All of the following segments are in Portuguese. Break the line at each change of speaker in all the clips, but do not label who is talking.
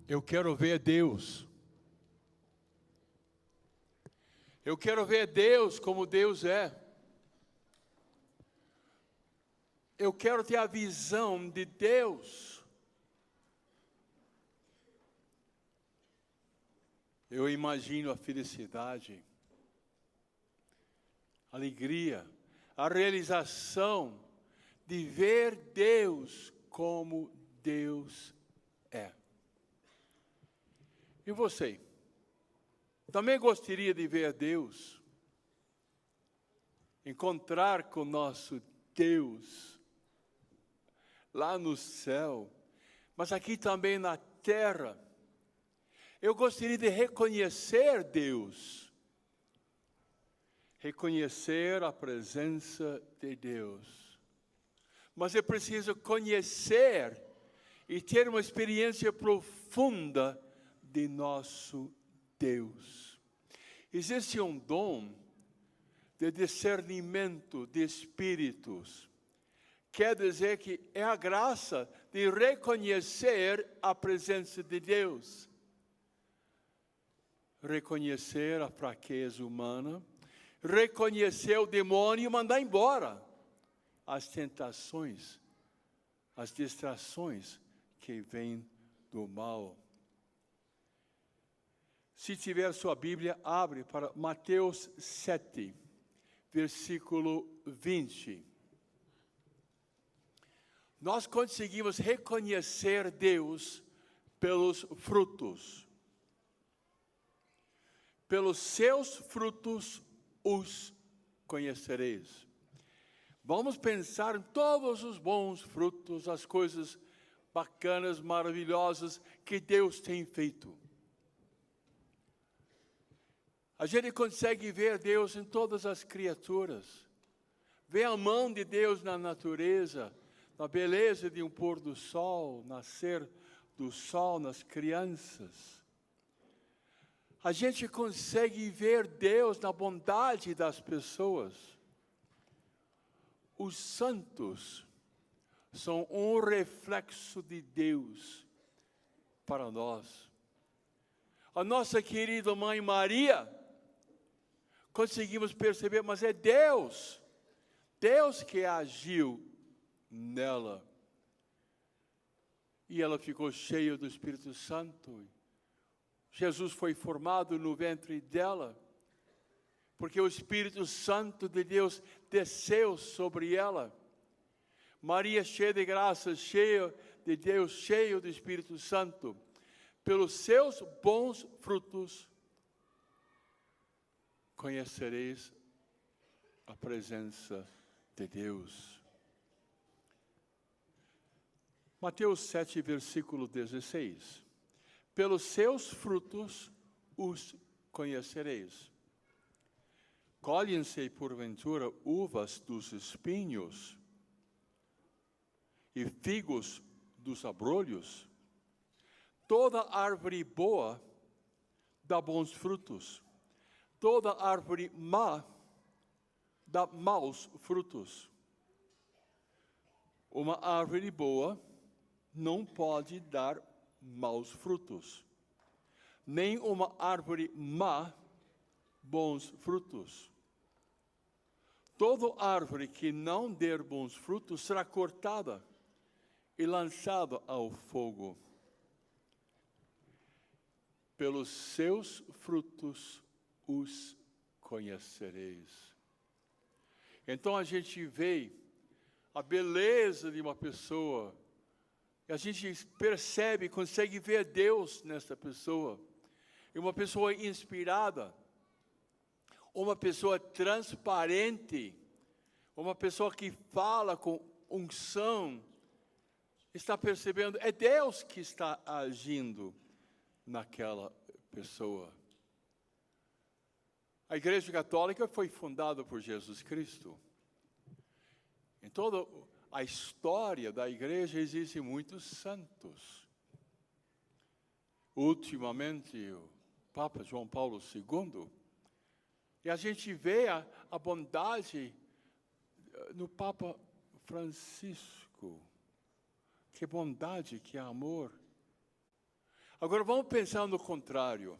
Eu quero ver Deus. Eu quero ver Deus como Deus é. Eu quero ter a visão de Deus. Eu imagino a felicidade, a alegria, a realização de ver Deus como Deus é. E você? Também gostaria de ver Deus? Encontrar com nosso Deus lá no céu, mas aqui também na terra. Eu gostaria de reconhecer Deus, reconhecer a presença de Deus. Mas eu preciso conhecer e ter uma experiência profunda de nosso Deus. Existe um dom de discernimento de espíritos. Quer dizer que é a graça de reconhecer a presença de Deus. Reconhecer a fraqueza humana, reconhecer o demônio e mandar embora as tentações, as distrações que vêm do mal. Se tiver sua Bíblia, abre para Mateus 7, versículo 20. Nós conseguimos reconhecer Deus pelos frutos. Pelos seus frutos os conhecereis. Vamos pensar em todos os bons frutos, as coisas bacanas, maravilhosas que Deus tem feito. A gente consegue ver Deus em todas as criaturas. Ver a mão de Deus na natureza, na beleza de um pôr do sol, nascer do sol nas crianças. A gente consegue ver Deus na bondade das pessoas. Os santos são um reflexo de Deus para nós. A nossa querida Mãe Maria, conseguimos perceber, mas é Deus que agiu nela. E ela ficou cheia do Espírito Santo. Jesus foi formado no ventre dela, porque o Espírito Santo de Deus desceu sobre ela. Maria, cheia de graça, cheia de Deus, cheia do Espírito Santo, pelos seus bons frutos, conhecereis a presença de Deus. Mateus 7, versículo 16. Pelos seus frutos os conhecereis. Colhem-se, porventura, uvas dos espinhos e figos dos abrolhos? Toda árvore boa dá bons frutos. Toda árvore má dá maus frutos. Uma árvore boa não pode dar maus frutos, nem uma árvore má bons frutos. Toda árvore que não der bons frutos será cortada e lançada ao fogo. Pelos seus frutos os conhecereis. Então a gente vê a beleza de uma pessoa, e a gente percebe, consegue ver Deus nessa pessoa. E uma pessoa inspirada, uma pessoa transparente, uma pessoa que fala com unção, está percebendo, é Deus que está agindo naquela pessoa. A Igreja Católica foi fundada por Jesus Cristo. Em toda a história da igreja existem muitos santos. Ultimamente, o Papa João Paulo II, e a gente vê a bondade no Papa Francisco. Que bondade, que amor. Agora vamos pensar no contrário.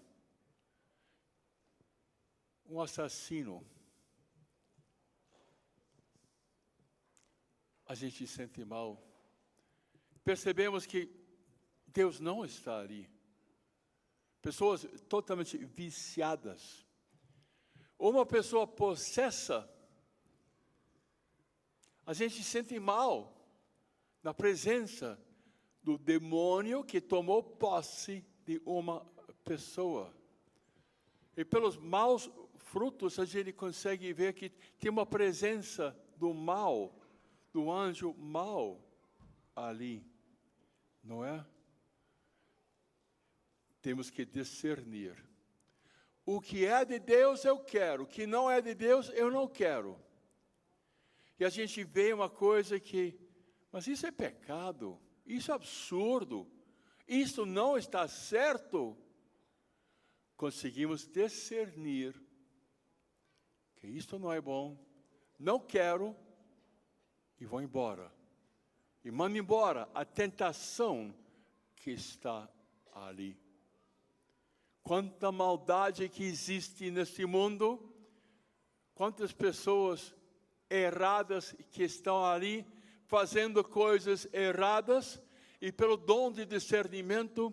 Um assassino. A gente se sente mal. Percebemos que Deus não está ali. Pessoas totalmente viciadas. Uma pessoa possessa. A gente se sente mal na presença do demônio que tomou posse de uma pessoa. E pelos maus frutos a gente consegue ver que tem uma presença do mal, do anjo mau ali, não é? Temos que discernir. O que é de Deus eu quero, o que não é de Deus eu não quero. E a gente vê uma coisa que, mas isso é pecado, isso é absurdo, isso não está certo. Conseguimos discernir que isto não é bom, não quero e vou embora. E mando embora a tentação que está ali. Quanta maldade que existe nesse mundo, quantas pessoas erradas que estão ali fazendo coisas erradas e pelo dom de discernimento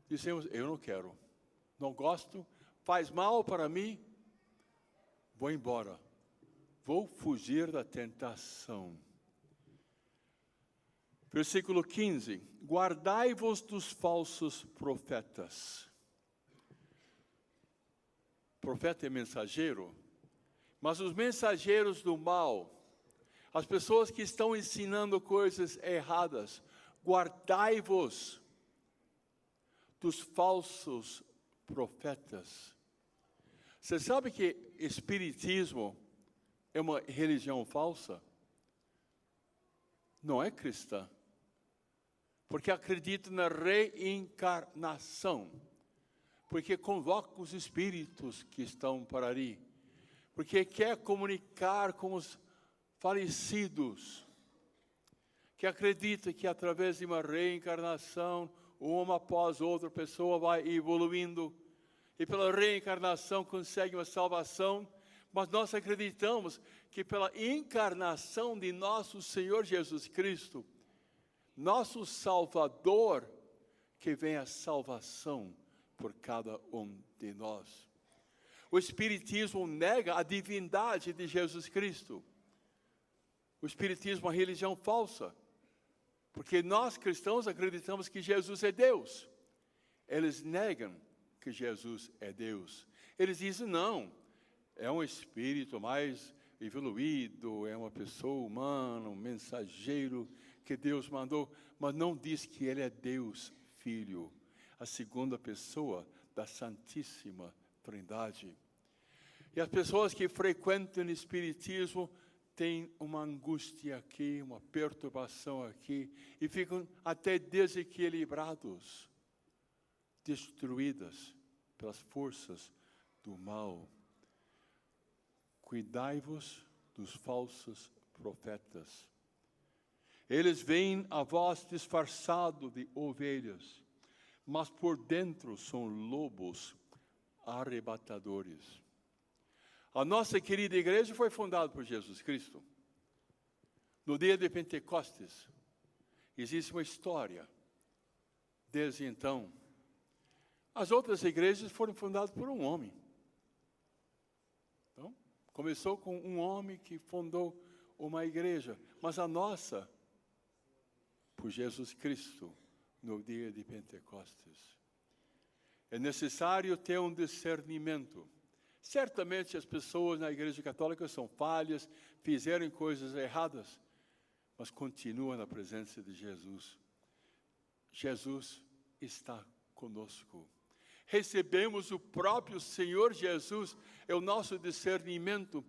dizemos, eu não quero, não gosto, faz mal para mim, vou embora, vou fugir da tentação. Versículo 15, guardai-vos dos falsos profetas. Profeta é mensageiro, mas os mensageiros do mal, as pessoas que estão ensinando coisas erradas, guardai-vos dos falsos profetas. Você sabe que espiritismo é uma religião falsa? Não é cristã. Porque acredita na reencarnação. Porque convoca os espíritos que estão por ali. Porque quer comunicar com os falecidos. Que acredita que através de uma reencarnação, uma após outra pessoa vai evoluindo. E pela reencarnação consegue uma salvação. Mas nós acreditamos que pela encarnação de nosso Senhor Jesus Cristo, nosso Salvador, que vem a salvação por cada um de nós. O Espiritismo nega a divindade de Jesus Cristo. O Espiritismo é uma religião falsa, porque nós cristãos acreditamos que Jesus é Deus. Eles negam que Jesus é Deus. Eles dizem, não, é um espírito mais evoluído, é uma pessoa humana, um mensageiro que Deus mandou, mas não diz que ele é Deus, Filho, a segunda pessoa da Santíssima Trindade. E as pessoas que frequentam o Espiritismo têm uma angústia aqui, uma perturbação aqui, e ficam até desequilibrados, destruídas pelas forças do mal. Cuidai-vos dos falsos profetas. Eles vêm a vós disfarçados de ovelhas, mas por dentro são lobos arrebatadores. A nossa querida igreja foi fundada por Jesus Cristo. No dia de Pentecostes, existe uma história. Desde então, as outras igrejas foram fundadas por um homem. Então, começou com um homem que fundou uma igreja, mas a nossa, por Jesus Cristo, no dia de Pentecostes. É necessário ter um discernimento. Certamente as pessoas na Igreja Católica são falhas, fizeram coisas erradas, mas continuam na presença de Jesus. Jesus está conosco. Recebemos o próprio Senhor Jesus, é o nosso discernimento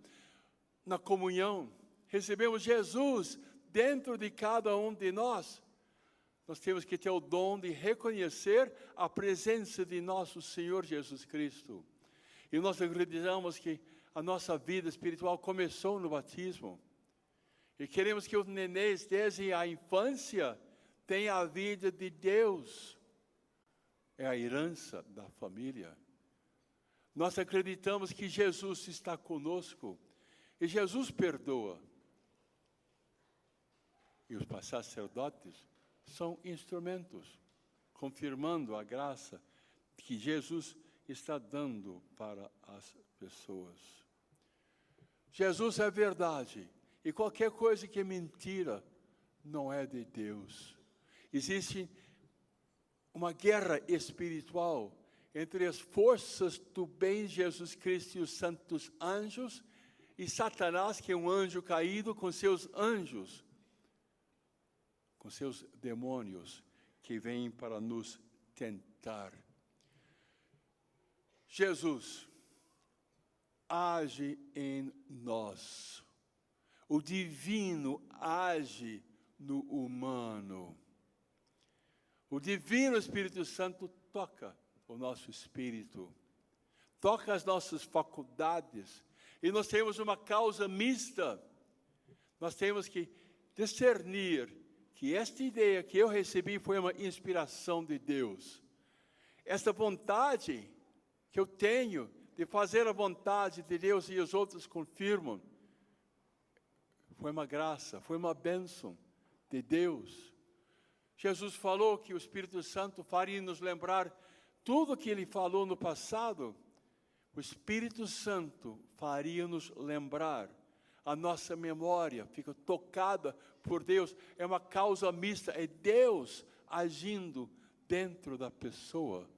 na comunhão. Recebemos Jesus dentro de cada um de nós. Nós temos que ter o dom de reconhecer a presença de nosso Senhor Jesus Cristo. E nós acreditamos que a nossa vida espiritual começou no batismo. E queremos que os nenês, desde a infância, tenham a vida de Deus. é a herança da família. Nós acreditamos que Jesus está conosco e Jesus perdoa. E os sacerdotes são instrumentos, confirmando a graça que Jesus está dando para as pessoas. Jesus é verdade, e qualquer coisa que é mentira não é de Deus. Existe uma guerra espiritual entre as forças do bem, Jesus Cristo e os santos anjos, e Satanás, que é um anjo caído, com seus anjos, com seus demônios, que vêm para nos tentar. Jesus age em nós. O divino age no humano. O divino Espírito Santo toca o nosso espírito, toca as nossas faculdades, e nós temos uma causa mista. Nós temos que discernir que esta ideia que eu recebi foi uma inspiração de Deus. Esta vontade que eu tenho de fazer a vontade de Deus, e os outros confirmam, foi uma graça, foi uma bênção de Deus. Jesus falou que o Espírito Santo faria nos lembrar tudo o que Ele falou no passado. O Espírito Santo faria nos lembrar. A nossa memória fica tocada por Deus. É uma causa mista, é Deus agindo dentro da pessoa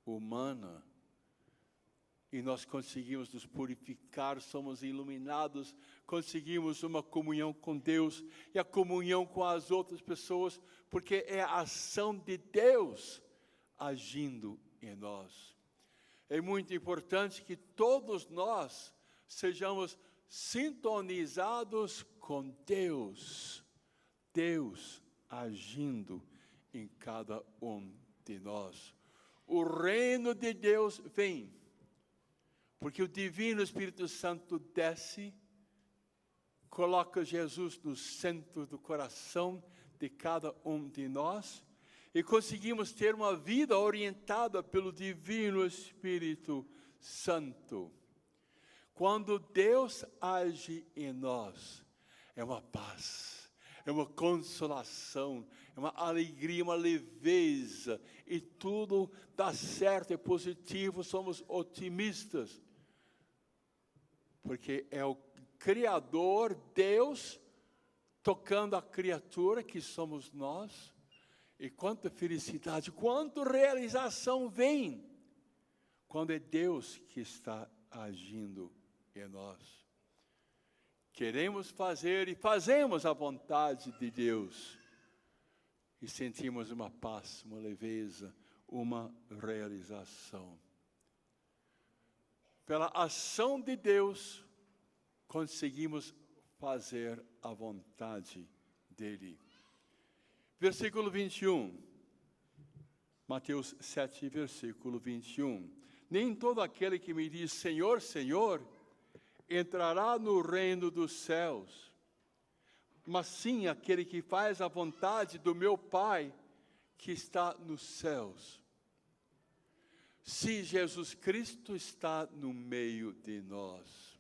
humana. E nós conseguimos nos purificar, somos iluminados, conseguimos uma comunhão com Deus e a comunhão com as outras pessoas, porque é a ação de Deus agindo em nós. É muito importante que todos nós sejamos sintonizados com Deus, Deus agindo em cada um de nós. O reino de Deus vem, porque o divino Espírito Santo desce, coloca Jesus no centro do coração de cada um de nós, e conseguimos ter uma vida orientada pelo divino Espírito Santo. Quando Deus age em nós, é uma paz, é uma consolação, é uma alegria, uma leveza, e tudo dá certo, é positivo, somos otimistas, porque é o Criador, Deus, tocando a criatura que somos nós. E quanta felicidade, quanta realização vem quando é Deus que está agindo em nós. Queremos fazer e fazemos a vontade de Deus. E sentimos uma paz, uma leveza, uma realização. Pela ação de Deus, conseguimos fazer a vontade dEle. Versículo 21, Mateus 7, versículo 21. Nem todo aquele que me diz Senhor, Senhor, entrará no reino dos céus, mas sim aquele que faz a vontade do meu Pai que está nos céus. Se Jesus Cristo está no meio de nós,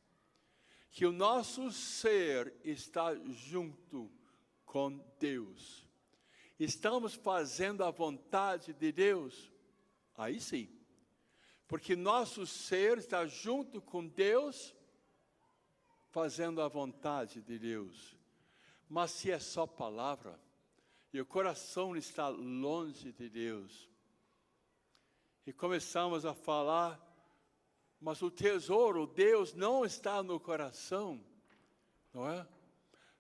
que o nosso ser está junto com Deus, estamos fazendo a vontade de Deus, aí sim, porque nosso ser está junto com Deus, fazendo a vontade de Deus. Mas se é só palavra, e o coração está longe de Deus, e começamos a falar, mas o tesouro, Deus, não está no coração, não é?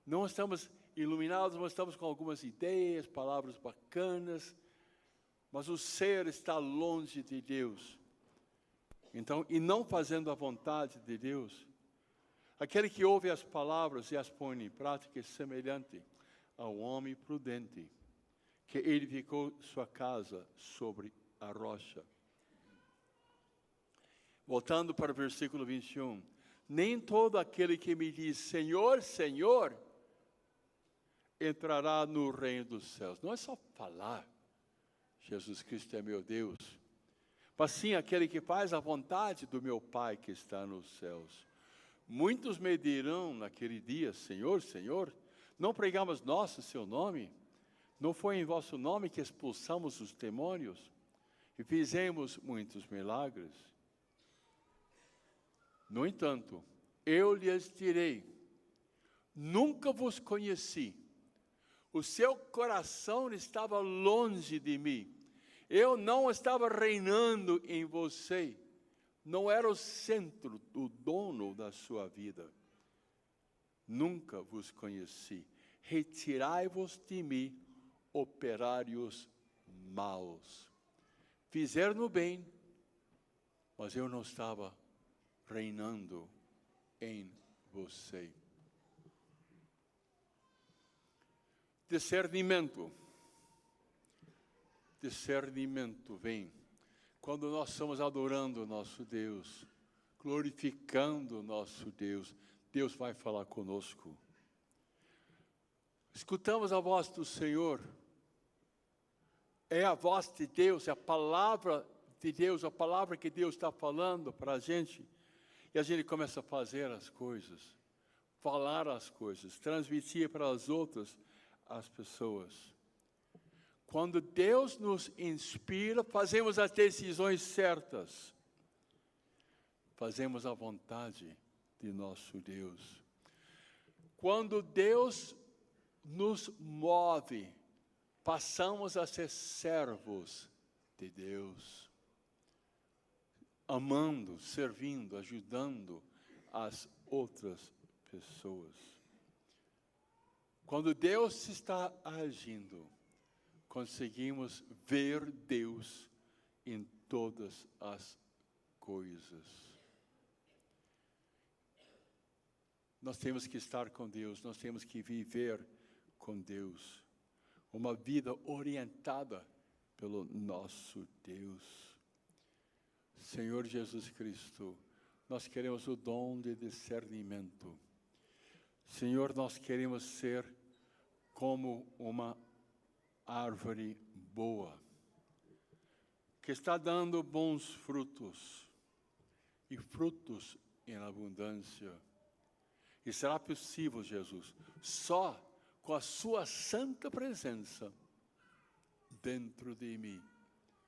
Não estamos iluminados, mas estamos com algumas ideias, palavras bacanas, mas o ser está longe de Deus. Então, e não fazendo a vontade de Deus, aquele que ouve as palavras e as põe em prática é semelhante ao homem prudente, que edificou sua casa sobre a rocha. Voltando para o versículo 21, nem todo aquele que me diz Senhor, Senhor, entrará no reino dos céus. Não é só falar. Jesus Cristo é meu Deus, mas sim aquele que faz a vontade do meu Pai que está nos céus. Muitos me dirão naquele dia: Senhor, Senhor, não pregamos nós o seu nome? Não foi em vosso nome que expulsamos os demônios e fizemos muitos milagres? No entanto, eu lhes direi: nunca vos conheci. O seu coração estava longe de mim. Eu não estava reinando em você. Não era o centro, o dono da sua vida. Nunca vos conheci. Retirai-vos de mim, operários maus. Fizeram o bem, mas eu não estava reinando em você. Discernimento. Discernimento vem quando nós estamos adorando o nosso Deus, glorificando o nosso Deus. Deus vai falar conosco. Escutamos a voz do Senhor. É a voz de Deus, é a palavra de Deus, a palavra que Deus está falando para a gente. E a gente começa a fazer as coisas, falar as coisas, transmitir para as outras as pessoas. Quando Deus nos inspira, fazemos as decisões certas. Fazemos a vontade de nosso Deus. Quando Deus nos move, passamos a ser servos de Deus. Amando, servindo, ajudando as outras pessoas. Quando Deus está agindo, conseguimos ver Deus em todas as coisas. Nós temos que estar com Deus, nós temos que viver com Deus. Uma vida orientada pelo nosso Deus. Senhor Jesus Cristo, nós queremos o dom de discernimento. Senhor, nós queremos ser como uma árvore boa, que está dando bons frutos, e frutos em abundância. E será possível, Jesus, só com a sua santa presença dentro de mim.